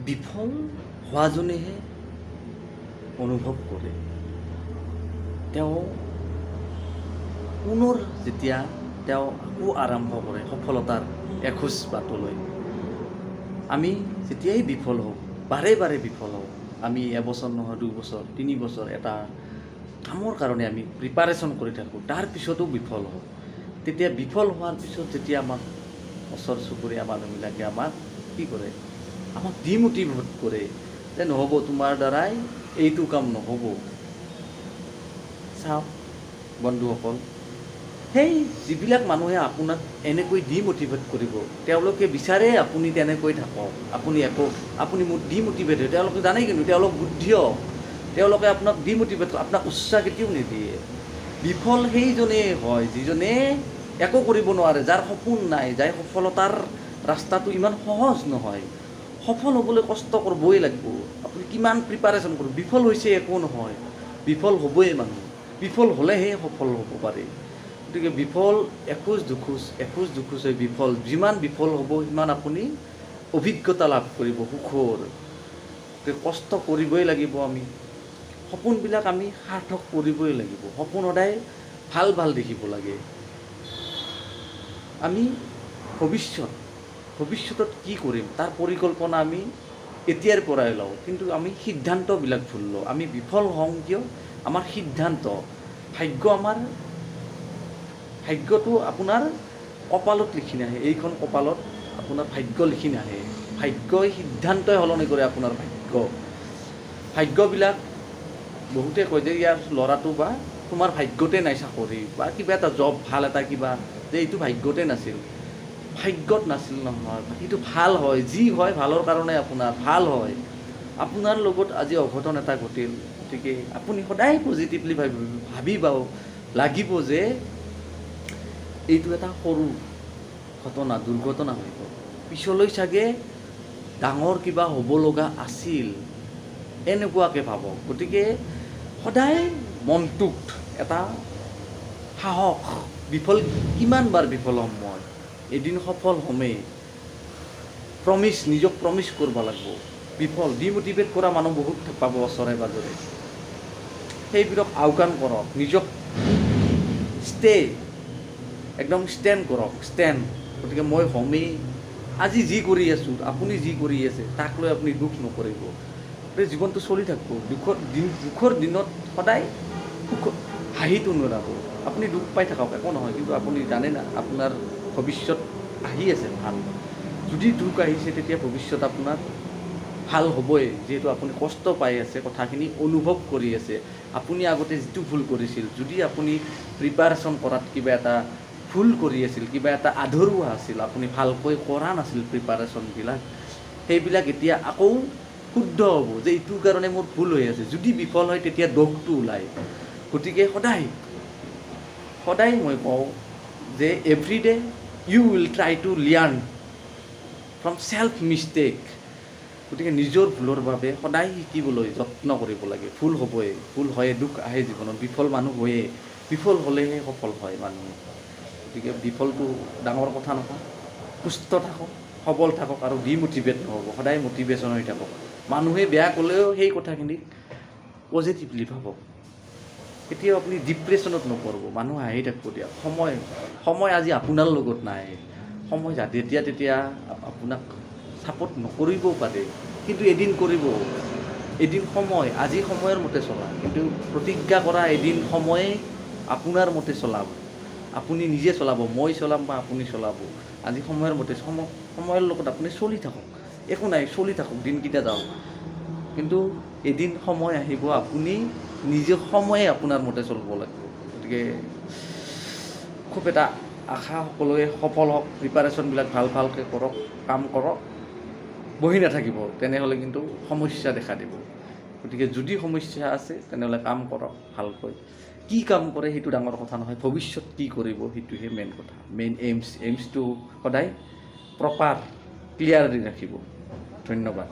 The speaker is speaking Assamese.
বিফল হোৱাজনেহে অনুভৱ কৰে। তেওঁ পুনৰ যেতিয়া তেওঁ আকৌ আৰম্ভ কৰে সফলতাৰ এখোজ বাটলৈ, আমি যেতিয়াই বিফল হওঁ, বাৰে বাৰে বিফল হওঁ, আমি এবছৰ নহয় 2 বছৰ 3 বছৰ এটা কামৰ কাৰণে আমি প্ৰিপাৰেশ্যন কৰি থাকোঁ, তাৰ পিছতো বিফল হওঁ। তেতিয়া বিফল হোৱাৰ পিছত যেতিয়া আমাক ওচৰ চুবুৰীয়া মানুহবিলাকে আমাক কি কৰে, আমাক ডিমোটিভেট কৰে যে নহ'ব, তোমাৰ দ্বাৰাই এইটো কাম নহ'ব। চাওক বন্ধুসকল, সেই যিবিলাক মানুহে আপোনাক এনেকৈ ডিমোটিভেট কৰিব, তেওঁলোকে বিচাৰে আপুনি তেনেকৈ থাকক, আপুনি ডিমোটিভেট হয়। তেওঁলোকে জানে কিন্তু তেওঁলোক বুদ্ধিয়, তেওঁলোকে আপোনাক ডিমোটিভেট, আপোনাক উৎসাহ কেতিয়াও নিদিয়ে। বিফল সেইজনেই হয় যিজনে একো কৰিব নোৱাৰে, যাৰ সপোন নাই, যাৰ সফলতাৰ ৰাস্তাটো ইমান সহজ নহয়। সফল হ'বলৈ কষ্ট কৰিবই লাগিব, আপুনি কিমান প্ৰিপাৰেশ্যন কৰিব। বিফল হৈছে একো নহয়, বিফল হ'বই মানুহ, বিফল হ'লেহে সফল হ'ব পাৰে। গতিকে বিফল এখোজ দুখোজ হৈ বিফল, যিমান বিফল হ'ব সিমান আপুনি অভিজ্ঞতা লাভ কৰিব সুখৰ। কষ্ট কৰিবই লাগিব, আমি সপোনবিলাক আমি সাৰ্থক কৰিবই লাগিব। সপোন সদায় ভাল ভাল দেখিব লাগে। আমি ভৱিষ্যতত কি কৰিম তাৰ পৰিকল্পনা আমি এতিয়াৰ পৰাই লওঁ, কিন্তু আমি সিদ্ধান্তবিলাক ভুল লওঁ। আমি বিফল হওঁ কিয়? আমাৰ সিদ্ধান্ত, ভাগ্যটো আপোনাৰ কপালত লিখি নাহে। এইখন কপালত আপোনাৰ ভাগ্য লিখি নাহে। ভাগ্যই সিদ্ধান্তই সলনি কৰে আপোনাৰ ভাগ্যবিলাক। বহুতে কয় যে ইয়াৰ ল'ৰাটো বা তোমাৰ ভাগ্যতে নাই চাকৰি বা কিবা এটা জব, ভাল এটা কিবা, যে এইটো ভাগ্যতে নাছিল। ভাগ্যত নাছিল নহয়, এইটো ভাল হয়, যি হয় ভালৰ কাৰণে আপোনাৰ ভাল হয়। আপোনাৰ লগত আজি অঘটন এটা ঘটিল, গতিকে আপুনি সদায় পজিটিভলি ভাবিব লাগিব যে এইটো এটা সৰু ঘটনা, দুৰ্ঘটনা হৈ গ'ল, পিছলৈ চাগে ডাঙৰ কিবা হ'ব লগা আছিল, এনেকুৱাকৈ ভাবক। গতিকে সদায় মনটোত এটা সাহস, কিমানবাৰ বিফল হ'ম মই, এদিন সফল হ'মেই, নিজক প্ৰমিছ কৰিব লাগিব। ডিমোটিভেট কৰা মানুহ বহুত পাব ওচৰে পাজৰে, সেইবোৰক আওকাণ কৰক, নিজক ষ্টেণ্ড কৰক। গতিকে মই হ'মেই, আজি যি কৰি আছোঁ, আপুনি যি কৰি আছে তাক লৈ আপুনি দুখ নকৰিব। জীৱনটো চলি থাকিব, দুখৰ দিনত সদায় হাঁহিটো নোলাব। আপুনি দুখ পাই থাকক, একো নহয়, কিন্তু আপুনি জানে না আপোনাৰ ভৱিষ্যত আহি আছে ভাল। যদি দুখ আহিছে তেতিয়া ভৱিষ্যত আপোনাৰ ভাল হ'বই, যিহেতু আপুনি কষ্ট পাই আছে, কথাখিনি অনুভৱ কৰি আছে। আপুনি আগতে যিটো ভুল কৰিছিল, যদি আপুনি প্ৰিপাৰেশ্যন কৰাত কিবা এটা ভুল কৰি আছিল, কিবা এটা আধৰুৱা আছিল, আপুনি ভালকৈ কৰা নাছিল প্ৰিপাৰেশ্যনবিলাক, সেইবিলাক এতিয়া আকৌ শুদ্ধ হ'ব যে এইটোৰ কাৰণে মোৰ ভুল হৈ আছে। যদি বিফল হয় তেতিয়া দোষটো ওলায়। গতিকে সদায় মই কওঁ যে everyday you will try to learn from self mistake. গতিকে নিজৰ ভুলৰ বাবে সদায় শিকিবলৈ যত্ন কৰিব লাগে। ভুল হ'বই, ভুল হয়ে, দুখ আহে জীৱনত, বিফল মানুহ হয়ে, বিফল হ'লেহে সফল হয় মানুহ। গতিকে বিফলটো ডাঙৰ কথা নহয়। সুস্থ থাকক, সবল থাকক আৰু ডিমোটিভেট নহ'ব, সদায় মটিভেশ্যন হৈ থাকক। মানুহে বেয়া ক'লেও সেই কথাখিনিক পজিটিভলি ভাবক। কেতিয়াও আপুনি ডিপ্ৰেশ্যনত নপৰিব, মানুহ হাঁহি থাকিব দিয়ক। সময় আজি আপোনাৰ লগত নাই, সময় যেতিয়া তেতিয়া আপোনাক ছাপোৰ্ট নকৰিবও পাৰে, কিন্তু এদিন কৰিব। আজি সময়ৰ মতে চলা, কিন্তু প্ৰতিজ্ঞা কৰা এদিন সময়ে আপোনাৰ মতে চলাব। আপুনি নিজে চলাব, মই চলাম বা আপুনি চলাব। আজি সময়ৰ মতে, সময়ৰ লগত আপুনি চলি থাকক, একো নাই, চলি থাকক, দিনকেইটা যাওক। কিন্তু এদিন সময় আহিব, আপুনি নিজে সময়ে আপোনাৰ মতে চলিব লাগিব। গতিকে খুব এটা আশা, সকলোৱে সফল হওক, প্ৰিপাৰেশ্যনবিলাক ভালকৈ কৰক, কাম কৰক, বহি নাথাকিব, তেনেহ'লে কিন্তু সমস্যা দেখা দিব। গতিকে যদি সমস্যা আছে তেনেহ'লে কাম কৰক ভালকৈ। কি কাম কৰে সেইটো ডাঙৰ কথা নহয়, ভৱিষ্যত কি কৰিব সেইটোহে মেইন কথা। এইমছটো সদায় প্ৰপাৰ ক্লিয়াৰলি ৰাখিব। ধন্যবাদ।